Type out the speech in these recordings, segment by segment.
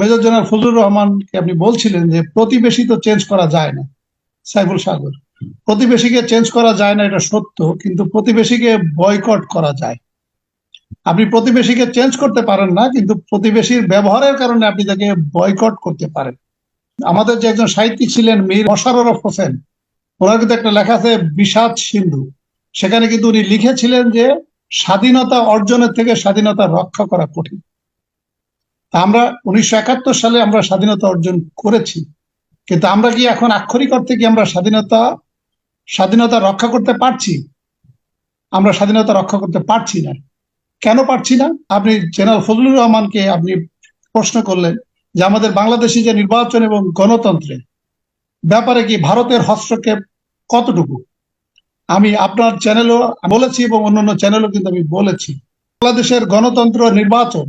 Major general Fazlur রহমানকে আপনি বলছিলেন যে প্রতিবেশী তো চেঞ্জ করা যায় না। সাইফুল সাগর, প্রতিবেশীকে চেঞ্জ করা যায় না এটা সত্য, কিন্তু প্রতিবেশীকে বয়কট করা যায়। আপনি প্রতিবেশীকে চেঞ্জ করতে পারেন না, কিন্তু প্রতিবেশীর ব্যবহারের কারণে আপনি তাকে বয়কট করতে পারেন। আমাদের যে একজন সাহিত্যিক ছিলেন মীর মোশাররফ হোসেন, ওনার কিন্তু একটা লেখা আছে বিষাদ সিন্ধু। সেখানে কিন্তু উনি লিখেছিলেন যে স্বাধীনতা অর্জনের থেকে স্বাধীনতা রক্ষা করা কঠিন। আমরা 1971 সালে আমরা স্বাধীনতা অর্জন করেছি, কিন্তু আমরা কি এখন আক্ষরিক অর্থে কি আমরা স্বাধীনতা রক্ষা করতে পারছি? আমরা স্বাধীনতা রক্ষা করতে পারছি না। কেন পারছি না? আপনি জেনারেল ফজলুর রহমানকে আপনি প্রশ্ন করলেন যে আমাদের বাংলাদেশি যে নির্বাচন এবং গণতন্ত্রের ব্যাপারে কি ভারতের হস্তক্ষেপ কতটুকু। আমি আপনার চ্যানেলও বলেছি এবং অন্যান্য চ্যানেলও কিন্তু আমি বলেছি, বাংলাদেশের গণতন্ত্র, নির্বাচন,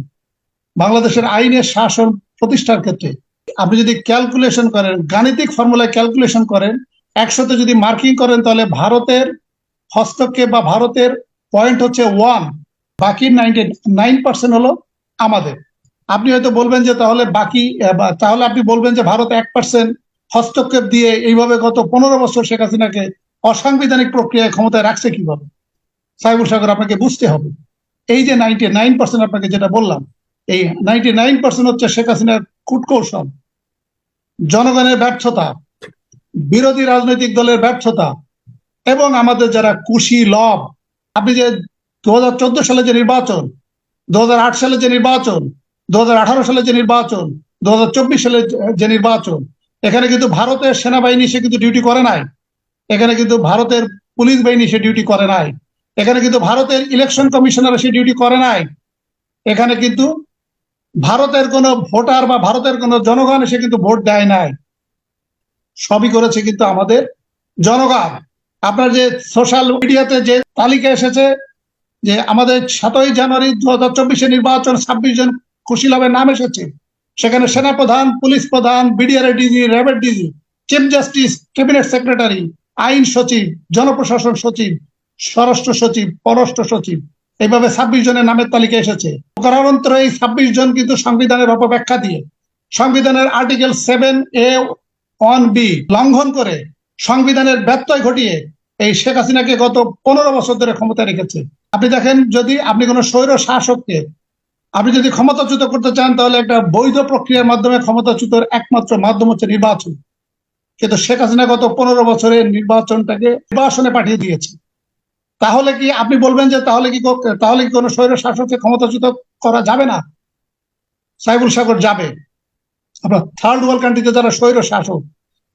বাংলাদেশের আইনের শাসন প্রতিষ্ঠার ক্ষেত্রে আপনি যদি ক্যালকুলেশন করেন, গাণিতিক ফর্মুলায় ক্যালকুলেশন করেন, 100তে যদি মার্কিং করেন, তাহলে ভারতের হস্তক্ষেপ বা ভারতের পয়েন্ট হচ্ছে 1, বাকি 99% হলো আমাদের। আপনি হয়তো বলবেন যে তাহলে তাহলে আপনি বলবেন যে ভারত 1% হস্তক্ষেপ দিয়ে এইভাবে গত 15 বছর শেখ হাসিনাকে অসাংবিধানিক প্রক্রিয়ায় ক্ষমতায় রাখছে কিভাবে। সাইফুল সাগর, আপনাকে বুঝতে হবে এই যে 99% আপনাকে যেটা বললাম, এই 99% হচ্ছে শেখ হাসিনার কূটকৌশল, জনগণের ব্যর্থতা, বিরোধী রাজনৈতিক দলের ব্যর্থতা এবং আমাদের যারা কুশীলব। আপনি যে 2014 সালে যে নির্বাচন, 2008 সালে যে নির্বাচন, 2018 সালে যে নির্বাচন, 2024 সালে যে নির্বাচন, এখানে কিন্তু ভারতের সেনাবাহিনী সে কিন্তু ডিউটি করে নাই, এখানে কিন্তু ভারতের পুলিশ বাহিনী সে ডিউটি করে নাই, এখানে কিন্তু ভারতের ইলেকশন কমিশনার সে ডিউটি করে নাই, এখানে কিন্তু ভারতের কোন ভোটার বা ভারতের কোন জনগণ এসে কিন্তু ভোট দেয় নাই। সবই করেছে কিন্তু আমাদের জনগণ। আপনার যে সোশ্যাল মিডিয়াতে যে তালিকা এসেছে যে আমাদের 7ই জানুয়ারি 2024 নির্বাচন 26 জন কুশীলবের নাম এসেছে, সেখানে সেনাপ্রধান, পুলিশ প্রধান, বিডিআর ডিজি, র্যাবের DG, chief justice, cabinet secretary, আইন সচিব, জনপ্রশাসন সচিব, স্বরাষ্ট্র সচিব, পররাষ্ট্র সচিব, এইভাবে 26 জনের নামের তালিকা এসেছে। কারণান্তরে এই 26 জন কিন্তু সংবিধানের অপব্যাখ্যা দিয়ে, সংবিধানের আর্টিকেল 7A(1)(b) লঙ্ঘন করে, সংবিধানের ব্যত্যয় ঘটিয়ে এই শেখ হাসিনাকে গত 15 বছর ধরে ক্ষমতায় রেখেছে। আপনি দেখেন, যদি আপনি কোন স্বৈর শাসককে আপনি যদি ক্ষমতাচ্যুত করতে চান, তাহলে একটা বৈধ প্রক্রিয়ার মাধ্যমে ক্ষমতাচ্যুতের একমাত্র মাধ্যম হচ্ছে নির্বাচন। কিন্তু শেখ হাসিনা গত 15 বছরের নির্বাচনটাকে নির্বাসনে পাঠিয়ে দিয়েছে। তাহলে কি আপনি বলবেন যে তাহলে কি কোন স্বৈর শাসককে ক্ষমতাচ্যুত করা যাবে না? সাইফুল সাগর, যাবে। আপনার থার্ড ওয়ার্ল্ড কান্ট্রিতে যারা স্বৈর শাসক,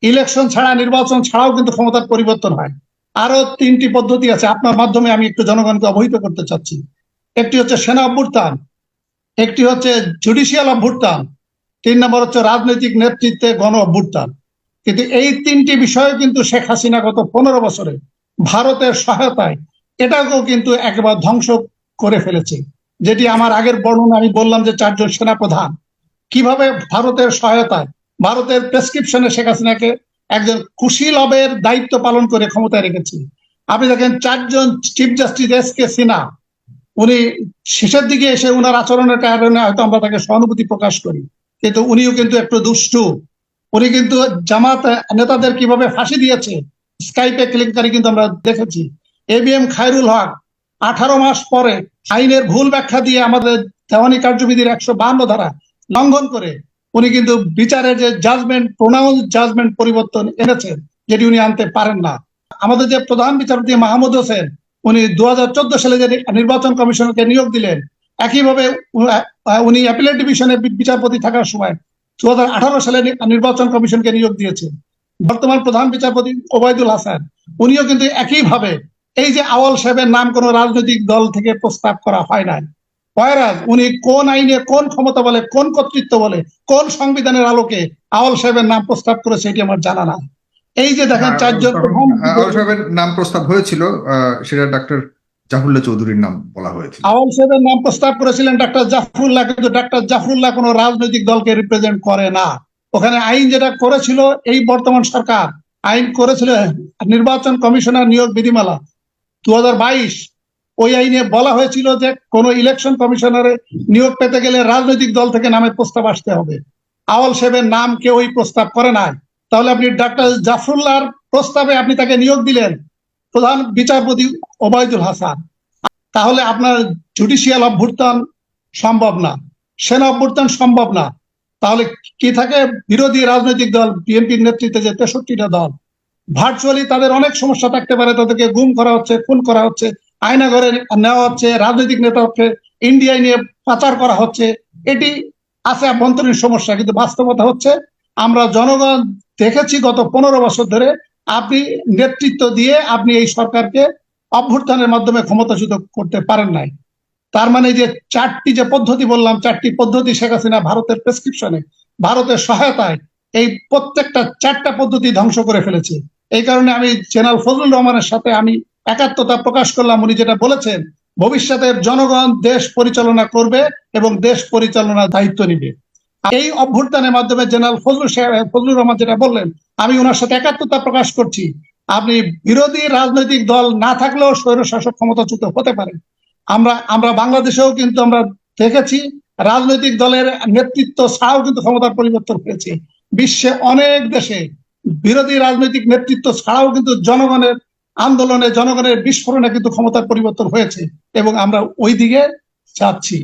ইলেকশন ছাড়া, নির্বাচন ছাড়াও কিন্তু ক্ষমতার পরিবর্তন হয়। আরো 3টি পদ্ধতি আছে, আপনার মাধ্যমে আমি একটু জনগণকে অবহিত করতে চাচ্ছি। একটি হচ্ছে সেনা অভ্যুত্থান, একটি হচ্ছে জুডিশিয়াল অভ্যুত্থান, 3 নম্বর হচ্ছে রাজনৈতিক নেতৃত্বে গণ অভ্যুত্থান। কিন্তু এই 3টি বিষয় কিন্তু শেখ হাসিনা গত 15 বছরে ভারতের সহায়তায় এটাকেও কিন্তু একেবারে ধ্বংস করে ফেলেছে। যেটি আমার আগের বর্ণনা আমি বললাম যে 4 জন সেনাপ্রধান কিভাবে ভারতের সহায়তায়, ভারতের প্রেসক্রিপশনে শেখ হাসিনাকে একজন কুশীলবের দায়িত্ব পালন করে ক্ষমতায় রেখেছে। আপনি দেখেন 4 জন চিফ জাস্টিস এস.কে সিনহা, উনি শেষের দিকে এসে উনার আচরণের কারণে হয়তো আমরা তাকে সহানুভূতি প্রকাশ করি, কিন্তু উনিও কিন্তু একটু দুষ্টু। উনি কিন্তু জামাত নেতাদের কিভাবে ফাঁসি দিয়েছে, স্কাইপে কেলেঙ্কারি কিন্তু আমরা দেখেছি। এবিএম খায়রুল হক 18 মাস পরে আইনের ভুল ব্যাখ্যা দিয়ে আমাদের দেওয়ানি কার্যবিধির 152 ধারা লঙ্ঘন করে উনি কিন্তু বিচারের যে জাজমেন্ট, প্রোনাউন্স জাজমেন্ট পরিবর্তন এনেছেন, যেটি উনি আনতে পারেন না। আমাদের যে প্রধান বিচারপতি মাহমুদ হোসেন, উনি 2014 সালে যে নির্বাচন কমিশনকে নিয়োগ দিলেন, একইভাবে উনি অ্যাপিলেট ডিভিশনে বিচারপতি থাকার সময় 2018 সালে নির্বাচন কমিশনকে নিয়োগ দিয়েছেন। বর্তমান প্রধান বিচারপতি ওবায়দুল হাসান, উনিও কিন্তু একইভাবে, এই যে আওয়াল সাহেবের নাম কোন রাজনৈতিক দল থেকে প্রস্তাব করা হয় নাই। উনি কোন আইনে, কোন ক্ষমতা বলে, কোন কর্তৃত্ব বলে, কোন সংবিধানের আলোকে আওয়াল সাহেবের নাম প্রস্তাব করেছে, এটি আমার জানা নাই। এই যে দেখেন 4 জন আওয়াল সাহেবের নাম প্রস্তাব হয়েছিল, সেটা ডাক্তার জাফরুল্লাহ চৌধুরীর নাম বলা হয়েছিল। আওয়াল সাহেবের নাম প্রস্তাব করেছিলেন ডাক্তার জাফরুল্লাহ, কিন্তু ডাক্তার জাফরুল্লাহ কোন রাজনৈতিক দলকে রিপ্রেজেন্ট করে না। ওখানে আইন যেটা করেছিল এই বর্তমান সরকার, আইন করেছিল নির্বাচন কমিশনার নিয়োগ বিধিমালা 2022, ওই আইনে বলা হয়েছিল যে কোন ইলেকশন কমিশনারে নিয়োগ পেতে গেলে রাজনৈতিক দল থেকে নামের প্রস্তাব আসতে হবে। আওয়াল সাহেবের নাম কেউই প্রস্তাব করে নাই। তাহলে আপনি ডাক্তার জাফরুল্লাহর প্রস্তাবে আপনি তাকে নিয়োগ দিলেন প্রধান বিচারপতি ওবায়দুল হাসান। তাহলে আপনার জুডিশিয়াল অভ্যুত্থান সম্ভব না, সেনা অভ্যুত্থান সম্ভব না। তাহলে কি থাকে? বিরোধী রাজনৈতিক দল বিএনপির নেতৃত্বে যে 63টা দল, ভার্চুয়ালি তাদের অনেক সমস্যা থাকতে পারে, তাদেরকে গুম করা হচ্ছে, খুন করা হচ্ছে, আয়নাঘরে নেওয়া হচ্ছে, রাজনৈতিক নেতাকে ইন্ডিয়ায় নিয়ে পাচার করা হচ্ছে। এটি আছে আভ্যন্তরীণ সমস্যা, কিন্তু বাস্তবতা হচ্ছে আমরা জনগণ দেখেছি গত 15 বছর ধরে আপনি নেতৃত্ব দিয়ে আপনি এই সরকারকে অভ্যুত্থানের মাধ্যমে ক্ষমতাচ্যুত করতে পারেন নাই। তার মানে যে 4টি যে পদ্ধতি বললাম, 4টি পদ্ধতি শেখ হাসিনা ভারতের প্রেসক্রিপশনে, ভারতের সহায়তায় এই প্রত্যেকটা 4টা পদ্ধতি ধ্বংস করে ফেলেছে। এই কারণে আমি জেনারেল ফজলুর রহমানের সাথে আমি একাত্মতা প্রকাশ করলাম। উনি যেটা বলেছেন, ভবিষ্যতে জনগণ দেশ পরিচালনা করবে এবং দেশ পরিচালনার দায়িত্ব নিবে। এই অভ্যুত্থানের মাধ্যমে জেনারেল ফজলুর রহমান যেটা বললেন, আমি ওনার সাথে একাত্মতা প্রকাশ করছি। আপনি বিরোধী রাজনৈতিক দল না থাকলেও স্বৈরশাসক ক্ষমতাচ্যুত হতে পারে। আমরা বাংলাদেশেও কিন্তু আমরা দেখেছি রাজনৈতিক দলের নেতৃত্ব ছাড়াও কিন্তু ক্ষমতার পরিবর্তন হয়েছে। বিশ্বে অনেক দেশে বিরোধী রাজনৈতিক নেতৃত্ব ছাড়াও কিন্তু জনগণের আন্দোলনে, জনগণের বিস্ফোরণে কিন্তু ক্ষমতার পরিবর্তন হয়েছে এবং আমরা ওই দিকে যাচ্ছি।